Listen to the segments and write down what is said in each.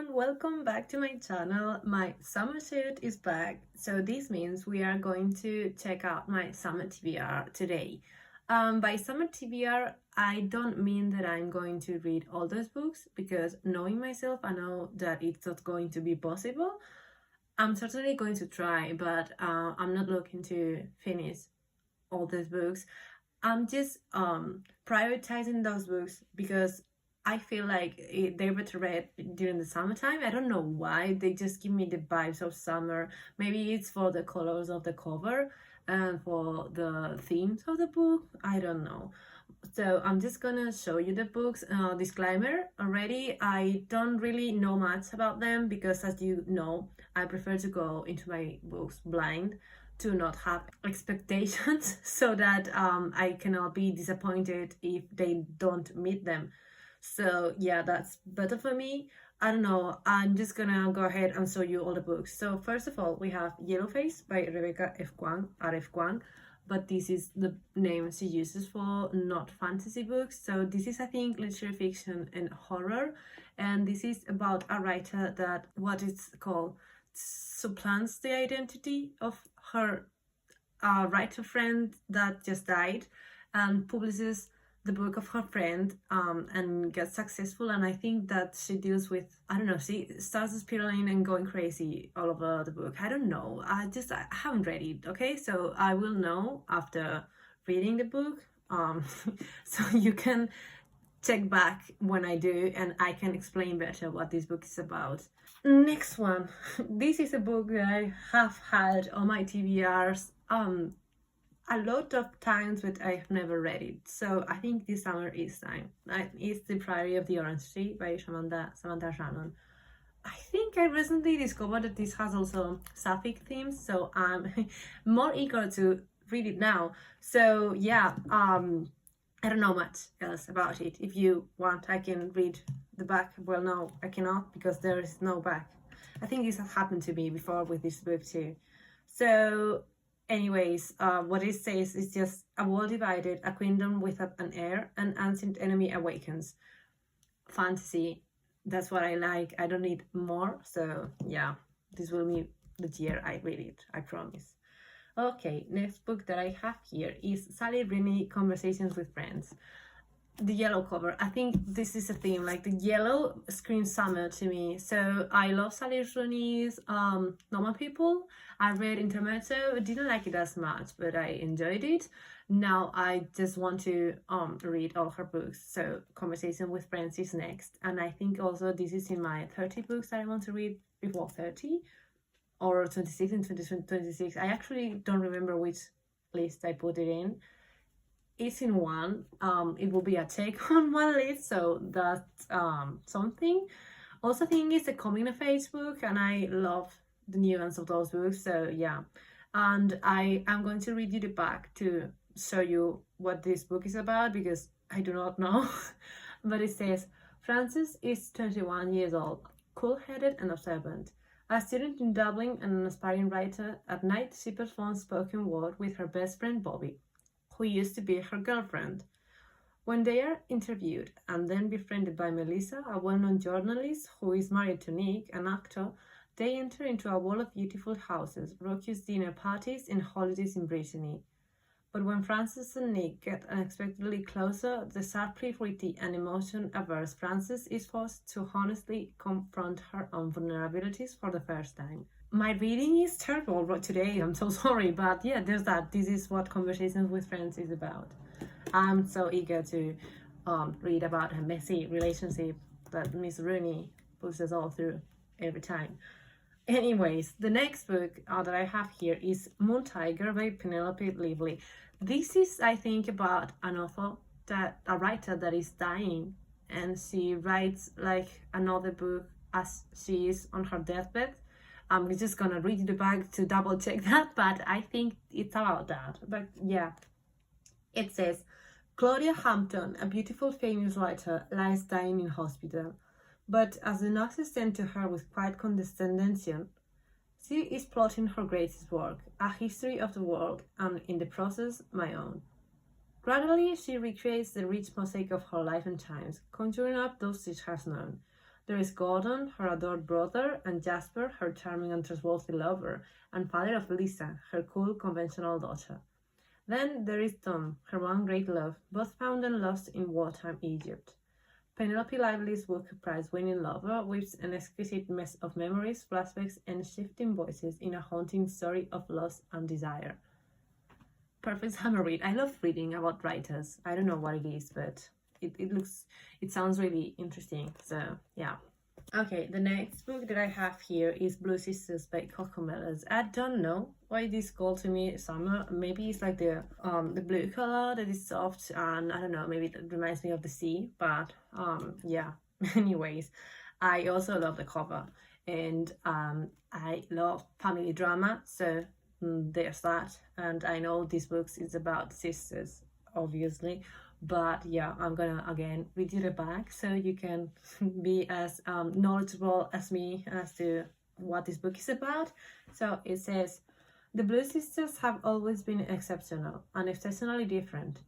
everyone, welcome back to my channel. My summer shoot is back, so this means we are going to check out my summer TBR today. By summer TBR, I don't mean that I'm going to read all those books, because knowing myself, I know that it's not going to be possible. I'm certainly going to try, but I'm not looking to finish all those books. I'm just prioritizing those books because I feel like they're better read during the summertime. I don't know why, they just give me the vibes of summer. Maybe it's for the colors of the cover and for the themes of the book, I don't know. So I'm just gonna show you the books. Disclaimer already, I don't really know much about them because, as you know, I prefer to go into my books blind, to not have expectations so that I cannot be disappointed if they don't meet them. So yeah, that's better for me. I don't know, I'm just gonna go ahead and show you all the books. So first of all, we have Yellowface by Rebecca F. Kwang, R.F. Kwang, but this is the name she uses for not fantasy books. So this is, I think, literary fiction and horror, and this is about a writer that, what it's called, supplants the identity of her writer friend that just died, and publishes the book of her friend and gets successful. And I think that she deals with, I don't know, she starts spiraling and going crazy all over the book. I don't know, I haven't read it, okay? So I will know after reading the book. So you can check back when I do, and I can explain better what this book is about. Next one. This is a book that I have had on my TBRs a lot of times, but I've never read it. So I think this summer is time. It's The Priory of the Orange Tree by Samantha Shannon. I think I recently discovered that this has also sapphic themes, so I'm more eager to read it now. So yeah, I don't know much else about it. If you want, I can read the back. Well, no, I cannot, because there is no back. I think this has happened to me before with this book too. So anyways, what it says is just: a world divided, a kingdom without an heir, an ancient enemy awakens. Fantasy, that's what I like. I don't need more. So yeah, this will be the year I read it, I promise. Okay, next book that I have here is Sally Rooney, Conversations with Friends. The yellow cover, I think this is a theme, like the yellow screams summer to me. So I love Sally Rooney's Normal People. I read Intermezzo, didn't like it as much, but I enjoyed it. Now I just want to read all her books. So Conversation with Friends is next, and I think also this is in my 30 books that I want to read before 30, or 26 and 2026. I actually don't remember which list I put it in. It's in one. It will be a take on one list, so that's something. Also, I think it's a coming of age book, and I love the nuance of those books. So yeah, and I am going to read you the back to show you what this book is about, because I do not know. But it says: Frances is 21 years old, cool-headed and observant. A student in Dublin and an aspiring writer, at night she performs spoken word with her best friend Bobby, who used to be her girlfriend. When they are interviewed and then befriended by Melissa, a well-known journalist who is married to Nick, an actor, they enter into a world of beautiful houses, raucous dinner parties, and holidays in Brittany. But when Frances and Nick get unexpectedly closer, the sharply witty and emotion-averse Frances is forced to honestly confront her own vulnerabilities for the first time. My reading is terrible today, I'm so sorry, but yeah, there's that. This is what Conversations with Friends is about. I'm so eager to read about a messy relationship that Miss Rooney puts us all through every time. Anyways, the next book that I have here is Moon Tiger by Penelope Lively. This is, I think, about an author, a writer that is dying, and she writes like another book as she is on her deathbed. I'm just gonna read you the back to double check that, but I think it's about that. But yeah, it says: Claudia Hampton, a beautiful famous writer, lies dying in hospital. But as the nurses tend to her with quiet condescension, she is plotting her greatest work, a history of the world, and in the process, my own. Gradually, she recreates the rich mosaic of her life and times, conjuring up those she has known. There is Gordon, her adored brother, and Jasper, her charming and trustworthy lover, and father of Lisa, her cool, conventional daughter. Then there is Tom, her one great love, both found and lost in wartime Egypt. Penelope Lively's Booker Prize-winning lover weaves an exquisite mess of memories, flashbacks, and shifting voices in a haunting story of loss and desire. Perfect summer read. I love reading about writers. I don't know what it is, but it sounds really interesting. So yeah. Okay, the next book that I have here is Blue Sisters by Cocomelons. I don't know why this called to me summer. Maybe it's like the blue color that is soft, and I don't know, maybe it reminds me of the sea, but yeah. Anyways, I also love the cover, and I love family drama, so there's that. And I know this book is about sisters, obviously, but yeah, I'm gonna again read you the back so you can be as knowledgeable as me as to what this book is about. So it says, the Blue Sisters have always been exceptional and exceptionally different.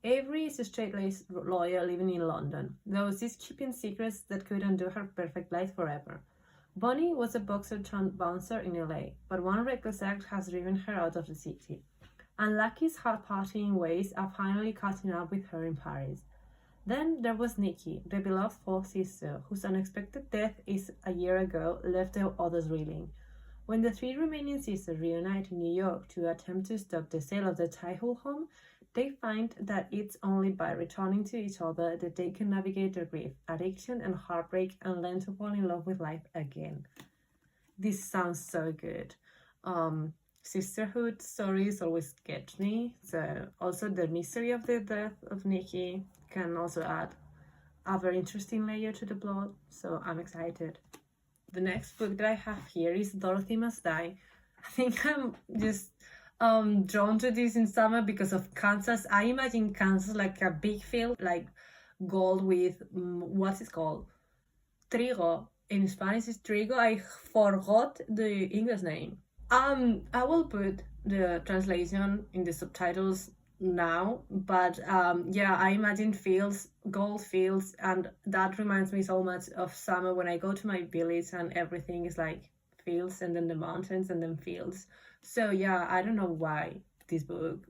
Avery is a straight-laced lawyer living in London, though she's keeping secrets that could undo her perfect life forever. Bonnie was a boxer turned bouncer in LA, but one reckless act has driven her out of the city. And Lucky's hard-partying ways are finally catching up with her in Paris. Then there was Nikki, the beloved fourth sister, whose unexpected death a year ago left the others reeling. When the three remaining sisters reunite in New York to attempt to stop the sale of the Tyhull home, they find that it's only by returning to each other that they can navigate their grief, addiction, and heartbreak and learn to fall in love with life again. This sounds so good. Sisterhood stories always get me, so also the mystery of the death of Nikki can also add a very interesting layer to the plot, so I'm excited. The next book that I have here is Dorothy Must Die. I think I'm just drawn to this in summer because of Kansas. I imagine Kansas like a big field, like gold with, what's it called? Trigo. In Spanish it's trigo. I forgot the English name. I will put the translation in the subtitles now, but yeah, I imagine fields, gold fields, and that reminds me so much of summer when I go to my village and everything is like fields and then the mountains and then fields. So yeah, I don't know why this book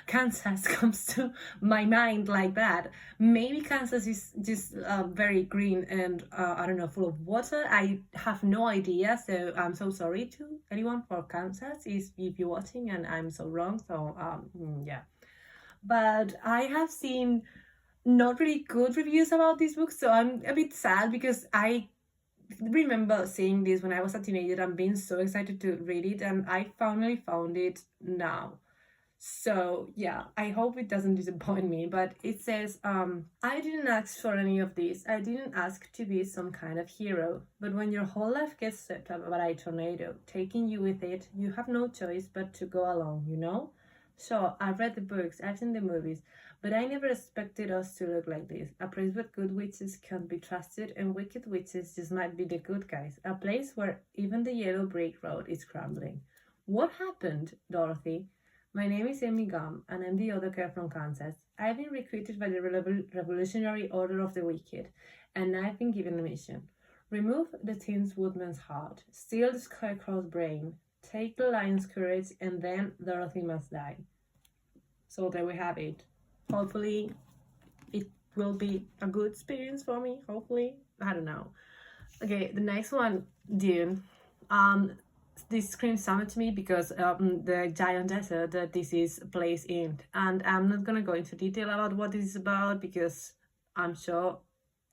Kansas comes to my mind like that. Maybe Kansas is just very green and I don't know, full of water. I have no idea, so I'm so sorry to anyone for Kansas if you're watching and I'm so wrong. So yeah, but I have seen not really good reviews about this book, so I'm a bit sad because I remember seeing this when I was a teenager and being so excited to read it, and I finally found it now. So yeah, I hope it doesn't disappoint me, but it says, I didn't ask for any of this. I didn't ask to be some kind of hero. But when your whole life gets swept up by a tornado, taking you with it, you have no choice but to go along, you know? Sure, I've read the books, I've seen the movies, but I never expected us to look like this. A place where good witches can't be trusted and wicked witches just might be the good guys. A place where even the yellow brick road is crumbling. What happened, Dorothy? My name is Amy Gum, and I'm the other girl from Kansas. I've been recruited by the Revolutionary Order of the Wicked, and I've been given a mission. Remove the Tin Woodman's heart, steal the Scarecrow's brain, take the lion's courage, and then Dorothy must die. So there we have it. Hopefully, it will be a good experience for me. Hopefully, I don't know. Okay, the next one, Dune. This screams summer to me because the giant desert that this is placed in, and I'm not gonna go into detail about what this is about because I'm sure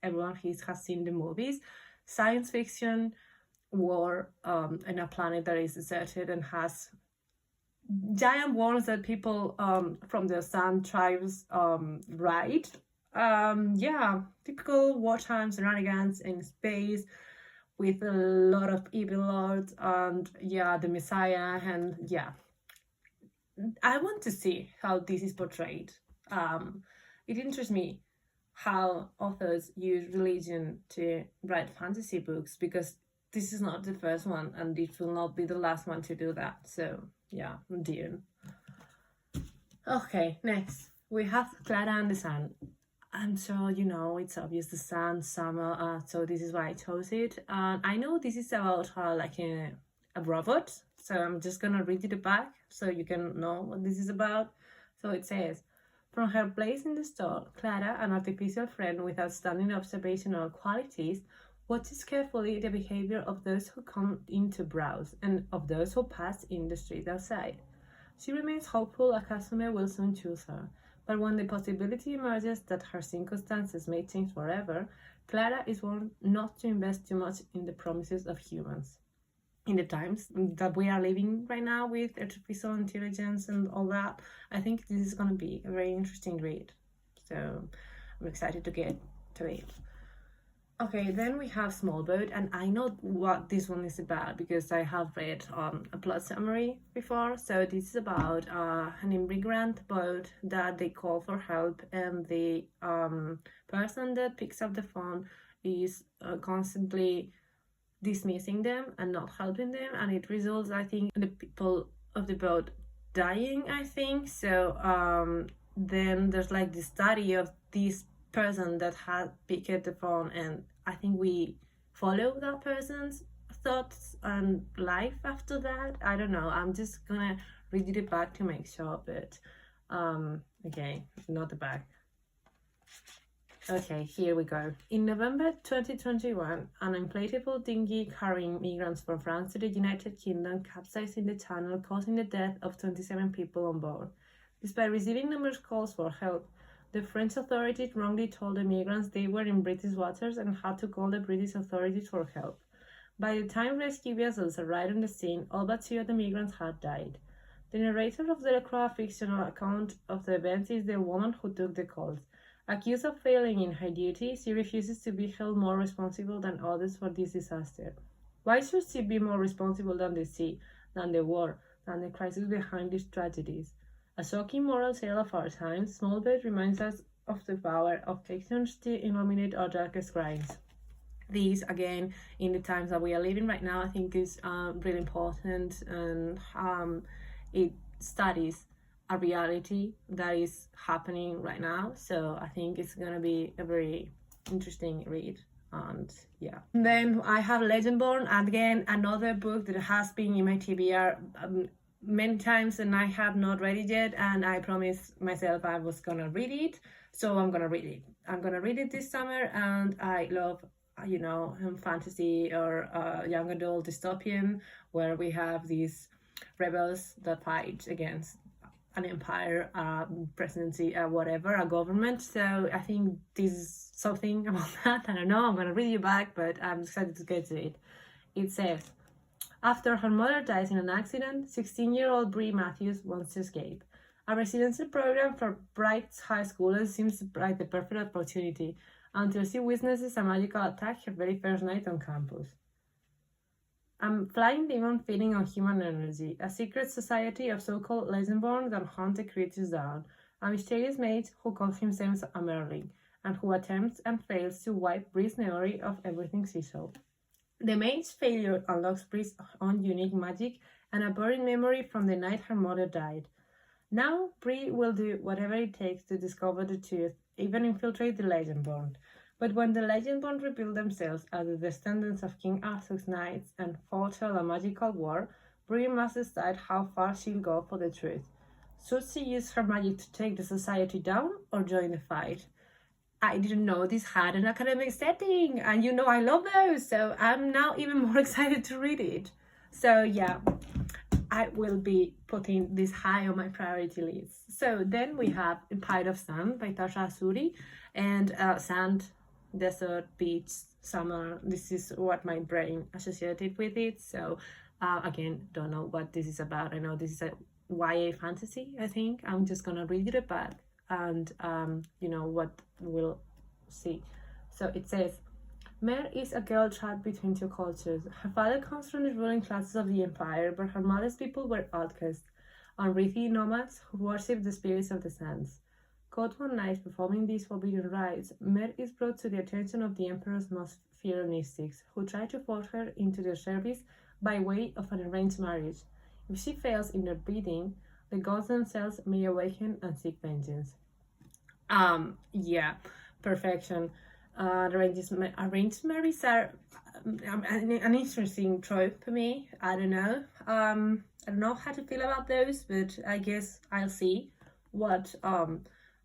everyone has seen the movies. Science fiction, war, in a planet that is deserted and has giant worms that people from the Sand tribes ride. Yeah, typical wartime shenanigans in space, with a lot of evil lords and yeah, the Messiah, and yeah, I want to see how this is portrayed. It interests me how authors use religion to write fantasy books because this is not the first one and it will not be the last one to do that. So yeah, Dune. Okay, next we have Clara and the Sun. I'm sure you know it's obvious the sun, summer, so this is why I chose it. I know this is about like a robot, so I'm just gonna read you the back so you can know what this is about. So it says, from her place in the store, Clara, an artificial friend with outstanding observational qualities, watches carefully the behavior of those who come in to browse and of those who pass in the street outside. She remains hopeful a customer will soon choose her. But when the possibility emerges that her circumstances may change forever, Clara is warned not to invest too much in the promises of humans. In the times that we are living right now with artificial intelligence and all that, I think this is going to be a very interesting read. So I'm excited to get to it. Okay, then we have Small Boat, and I know what this one is about because I have read a plot summary before. So this is about an immigrant boat that they call for help, and the person that picks up the phone is constantly dismissing them and not helping them, and it results, I think, in the people of the boat dying, I think. So then there's like the study of this person that had picked the phone, and I think we follow that person's thoughts and life after that. I don't know, I'm just gonna read it back to make sure, but okay, not the back. Okay, here we go. In November 2021, an inflatable dinghy carrying migrants from France to the United Kingdom capsized in the channel, causing the death of 27 people on board. Despite receiving numerous calls for help, the French authorities wrongly told the migrants they were in British waters and had to call the British authorities for help. By the time rescue vessels arrived on the scene, all but 2 of the migrants had died. The narrator of the fictional account of the events is the woman who took the calls. Accused of failing in her duty, she refuses to be held more responsible than others for this disaster. Why should she be more responsible than the sea, than the war, than the crisis behind these tragedies? A shocking moral tale of our times, Small Boat reminds us of the power of actions to illuminate our darkest crimes. These, again, in the times that we are living right now, I think is really important, and it studies a reality that is happening right now. So I think it's gonna be a very interesting read. And yeah, and then I have Legendborn, and again another book that has been in my TBR many times and I have not read it yet, and I promised myself I was gonna read it, so I'm gonna read it. I'm gonna read it this summer, and I love, you know, fantasy or young adult dystopian where we have these rebels that fight against an empire, presidency, whatever, a government. So I think this is something about that. I don't know, I'm gonna read you back, but I'm excited to get to it. It says, after her mother dies in an accident, 16-year-old Bree Matthews wants to escape. A residency program for bright high schoolers seems like the perfect opportunity until she witnesses a magical attack her very first night on campus. A flying demon feeding on human energy, a secret society of so-called Legendborn that hunt the creatures down, a mysterious mage who calls himself a Merlin, and who attempts and fails to wipe Bree's memory of everything she saw. The mage's failure unlocks Bree's own unique magic and a buried memory from the night her mother died. Now, Bree will do whatever it takes to discover the truth, even infiltrate the Legendborn. But when the Legendborn reveal themselves as the descendants of King Arthur's knights and foretell a magical war, Bree must decide how far she'll go for the truth. Should she use her magic to take the society down or join the fight? I didn't know this had an academic setting, and you know I love those, so I'm now even more excited to read it. So yeah, I will be putting this high on my priority list. So then we have Empire of Sand by Tasha Asuri, and sand, desert, beach, summer. This is what my brain associated with it. So again, don't know what this is about. I know this is a YA fantasy, I think. I'm just gonna read it back and you know what we'll see. So it says, Mer is a girl trapped between 2 cultures. Her father comes from the ruling classes of the empire, but her mother's people were outcasts, unwreathy nomads who worshipped the spirits of the sands. Caught one night performing these forbidden rites, Mer is brought to the attention of the emperor's most feared mystics, who try to force her into their service by way of an arranged marriage. If she fails in their bidding, the gods themselves may awaken and seek vengeance. Yeah, perfection. Arranged marriages are an interesting trope for me. I don't know. I don't know how to feel about those, but I guess I'll see what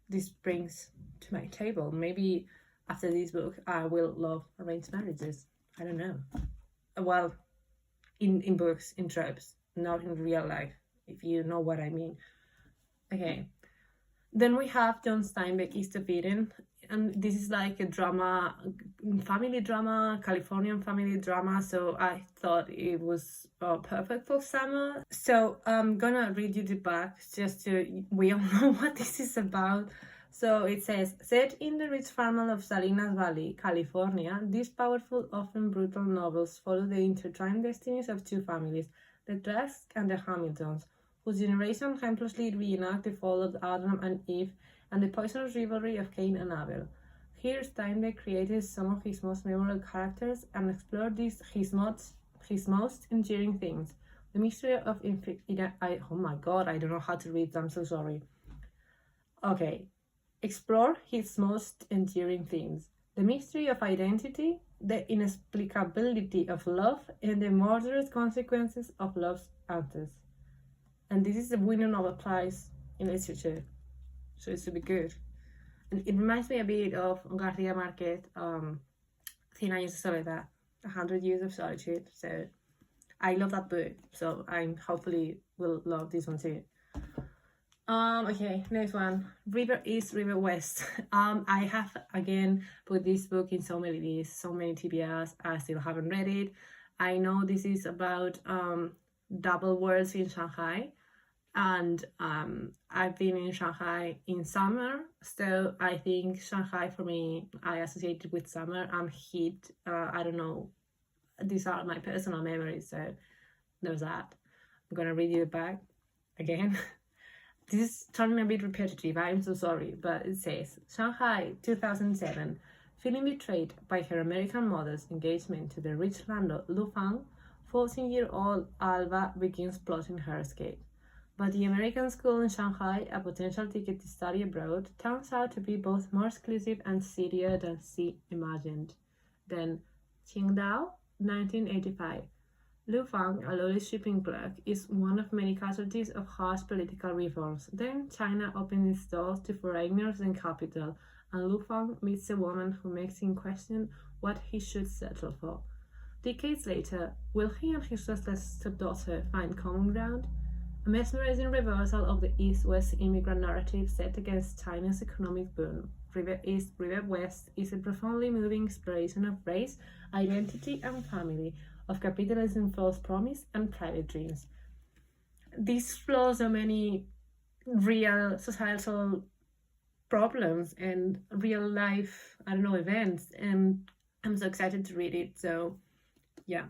this brings to my table. Maybe after this book, I will love arranged marriages. I don't know. Well, in books, in tropes, not in real life, if you know what I mean. Okay. Then we have John Steinbeck, East of Eden, and this is like a drama, family drama, Californian family drama, so I thought it was perfect for summer. So I'm gonna read you the back just so we all know what this is about. So it says, set in the rich farmland of Salinas Valley, California, these powerful, often brutal novels follow the intertwined destinies of two families, the Dresks and the Hamiltons, whose generation helplessly reenact the fall of Adam and Eve and the poisonous rivalry of Cain and Abel. Here Steinbeck created some of his most memorable characters and explored his most enduring themes. The mystery of oh my god, I don't know how to read, I'm so sorry. Okay. Explore his most enduring themes. The mystery of identity, the inexplicability of love, and the murderous consequences of love's answers. And this is the winner of a prize in literature, so it's to be good. And it reminds me a bit of García Márquez, 100 Años de Soledad, 100 Years of Solitude. So I love that book, so I hopefully will love this one too. Okay, next one, River East, River West. I have again put this book in so many lists, so many TBRs. I still haven't read it. I know this is about double worlds in Shanghai, and I've been in Shanghai in summer, so I think Shanghai for me, I associate it with summer and heat. I don't know, these are my personal memories, so there's that. I'm gonna read you back again. This is turning a bit repetitive, I'm so sorry, but it says, Shanghai, 2007. Feeling betrayed by her American mother's engagement to the rich landlord Lu Fang, 14-year-old Alba begins plotting her escape. But the American school in Shanghai, a potential ticket to study abroad, turns out to be both more exclusive and seedier than she imagined. Then, Qingdao, 1985. Lu Fang, a lowly shipping clerk, is one of many casualties of harsh political reforms. Then China opens its doors to foreigners and capital, and Lu Fang meets a woman who makes him question what he should settle for. Decades later, will he and his restless stepdaughter find common ground? A mesmerizing reversal of the East-West immigrant narrative set against China's economic boom. River East, River West is a profoundly moving exploration of race, identity, and family, of capitalism, false promise, and private dreams. This explores so many real societal problems and real life, I don't know, events, and I'm so excited to read it, so yeah.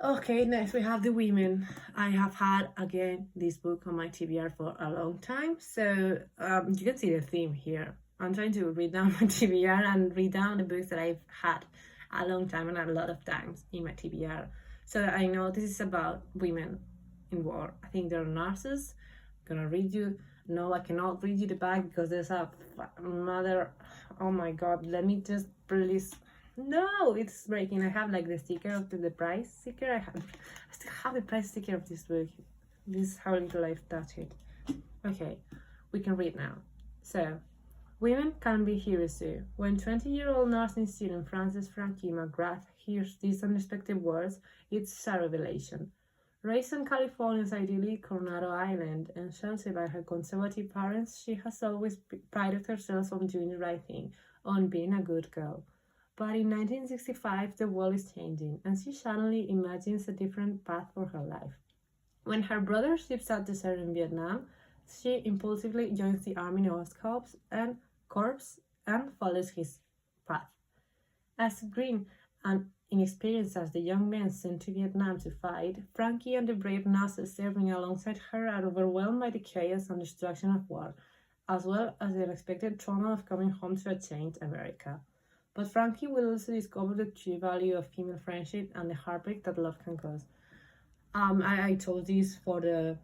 Okay, next we have The Women. I have had, again, this book on my TBR for a long time, so you can see the theme here. I'm trying to read down my TBR and read down the books that I've had a long time and a lot of times in my TBR. So I know this is about women in war. I think they're nurses. I'm gonna read you. No, I cannot read you the back because there's a mother. Oh my god, let me just please. No, it's breaking. I have like the sticker of the price sticker. I still have the price sticker of this book. This is how little I've touched it. Okay, we can read now. So, women can be heroes too. When 20-year-old nursing student Frances Frankie McGrath hears these unexpected words, it's a revelation. Raised on California's idyllic Coronado Island and sheltered by her conservative parents, she has always prided herself on doing the right thing, on being a good girl. But in 1965, the world is changing, and she suddenly imagines a different path for her life. When her brother ships out to serve in Vietnam, she impulsively joins the Army Nose Corps and follows his path. As green and inexperienced as the young men sent to Vietnam to fight, Frankie and the brave nurses serving alongside her are overwhelmed by the chaos and destruction of war, as well as the unexpected trauma of coming home to a changed America. But Frankie will also discover the true value of female friendship and the heartbreak that love can cause. I told this for the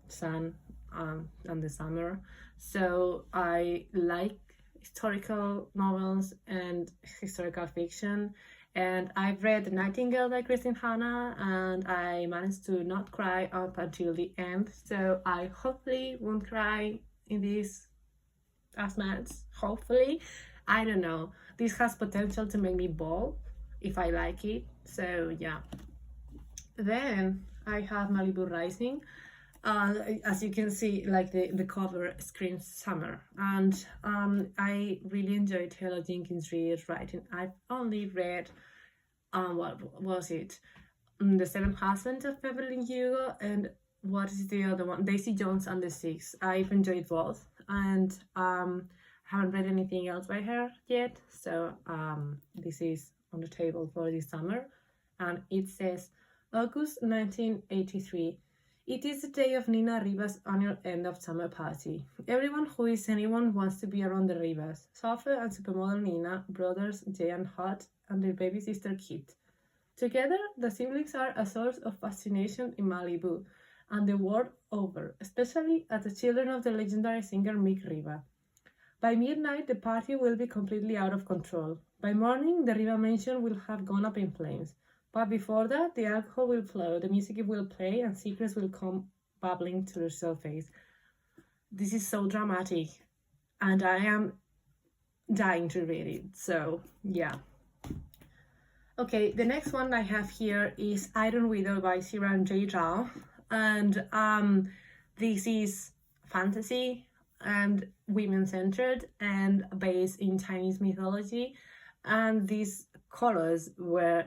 sun and the summer, so I like historical novels and historical fiction. And I've read The Nightingale by Christine Hanna, and I managed to not cry up until the end. So I hopefully won't cry in this as much. Hopefully. I don't know. This has potential to make me bawl if I like it. So yeah. Then I have Malibu Rising. As you can see, like the cover screams summer, and I really enjoyed Taylor Jenkins Reid's writing. I've only read what was it, The Seventh Husband of Beverly Hugo, and what is the other one, Daisy Jones and the Six. I've enjoyed both, and haven't read anything else by her yet, so this is on the table for this summer. And it says August 1983. It is the day of Nina Rivas' annual end of summer party. Everyone who is anyone wants to be around the Rivas. Sophie and supermodel Nina, brothers Jay and Hot, and their baby sister Kit. Together, the siblings are a source of fascination in Malibu and the world over, especially as the children of the legendary singer Mick Riva. By midnight, the party will be completely out of control. By morning, the Riva mansion will have gone up in flames. But before that, the alcohol will flow, the music will play, and secrets will come bubbling to the surface. This is so dramatic, and I am dying to read it, so yeah. Okay, the next one I have here is Iron Widow by Siran J. Rao, and this is fantasy and women-centered and based in Chinese mythology, and these colors were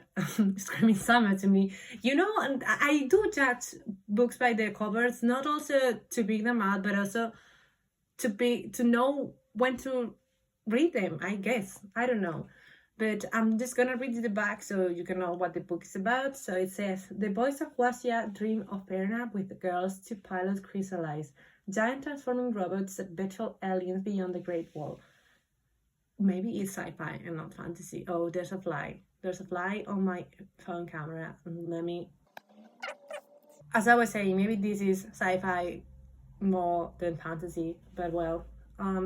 screaming summer to me. You know, and I do judge books by their covers, not also to pick them out, but also to know when to read them, I guess. I don't know. But I'm just gonna read you the back so you can know what the book is about. So it says, the boys of Huaxia dream of pairing up with the girls to pilot Chrysalis, giant transforming robots that battle aliens beyond the Great Wall. Maybe it's sci-fi and not fantasy. Oh, there's a fly. There's a fly on my phone camera. Let me... As I was saying, maybe this is sci-fi more than fantasy, but well.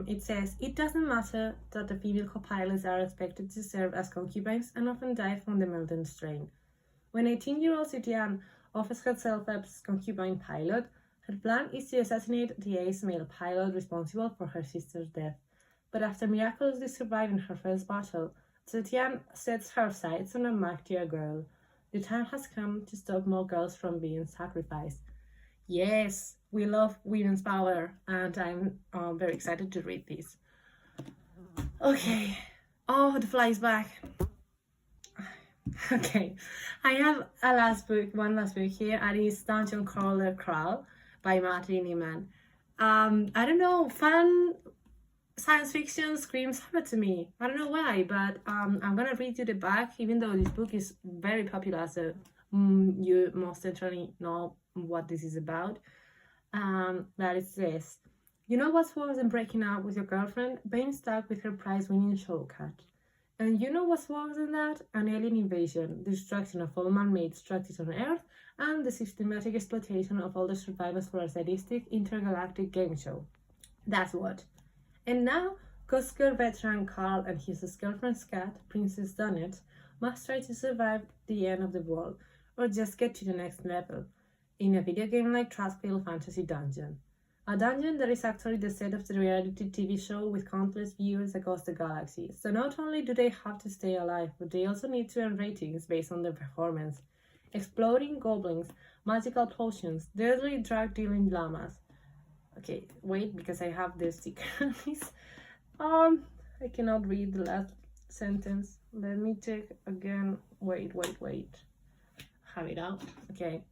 It says, it doesn't matter that the female co-pilots are expected to serve as concubines and often die from the melting strain. When 18-year-old Sitian offers herself as concubine pilot, her plan is to assassinate the ace male pilot responsible for her sister's death. But after miraculously surviving her first battle, Zetian sets her sights on a martyr girl. The time has come to stop more girls from being sacrificed. Yes, we love women's power, and I'm very excited to read this. Okay. Oh, the fly is back. Okay. I have one last book here, and it's Dungeon Crawler Crawl by Martin Niemann. I don't know, fun science fiction screams summer to me. I don't know why, but I'm gonna read you the back, even though this book is very popular, so you most certainly know what this is about. That it says, you know what's worse than breaking up with your girlfriend? Being stuck with her prize-winning shortcut. And you know what's worse than that? An alien invasion, the destruction of all man-made structures on Earth, and the systematic exploitation of all the survivors for a sadistic intergalactic game show. That's what. And now, Coast Guard veteran Carl and his girlfriend Scat, Princess Donnet, must try to survive the end of the world, or just get to the next level, in a video game-like trash-filled fantasy dungeon. A dungeon that is actually the set of the reality TV show with countless viewers across the galaxy. So not only do they have to stay alive, but they also need to earn ratings based on their performance. Exploding goblins, magical potions, deadly drug-dealing llamas. Okay, wait, because I have the sticker on this. I cannot read the last sentence. Let me check again. Wait. Have it out. Okay.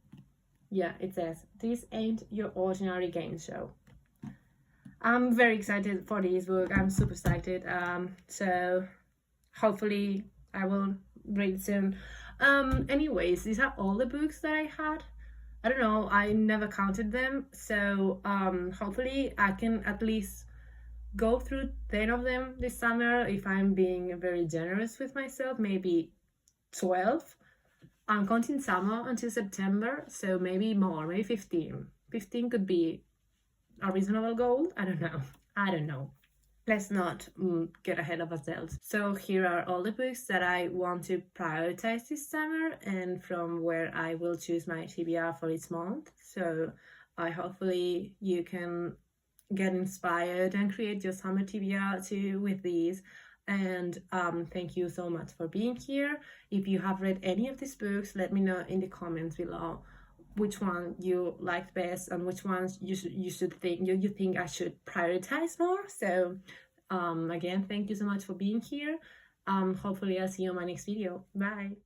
Yeah, it says, this ain't your ordinary game show. I'm very excited for this book. I'm super excited. So hopefully I will read soon. Anyways, these are all the books that I had. I don't know, I never counted them, so hopefully I can at least go through 10 of them this summer if I'm being very generous with myself, maybe 12. I'm counting summer until September, so maybe more, maybe 15. 15 could be a reasonable goal, I don't know. let's not get ahead of ourselves. So here are all the books that I want to prioritize this summer and from where I will choose my TBR for each month. So hopefully you can get inspired and create your summer TBR too with these. And thank you so much for being here. If you have read any of these books, let me know in the comments below which one you liked best and which ones you think I should prioritize more. So again, thank you so much for being here. Hopefully I'll see you in my next video. Bye.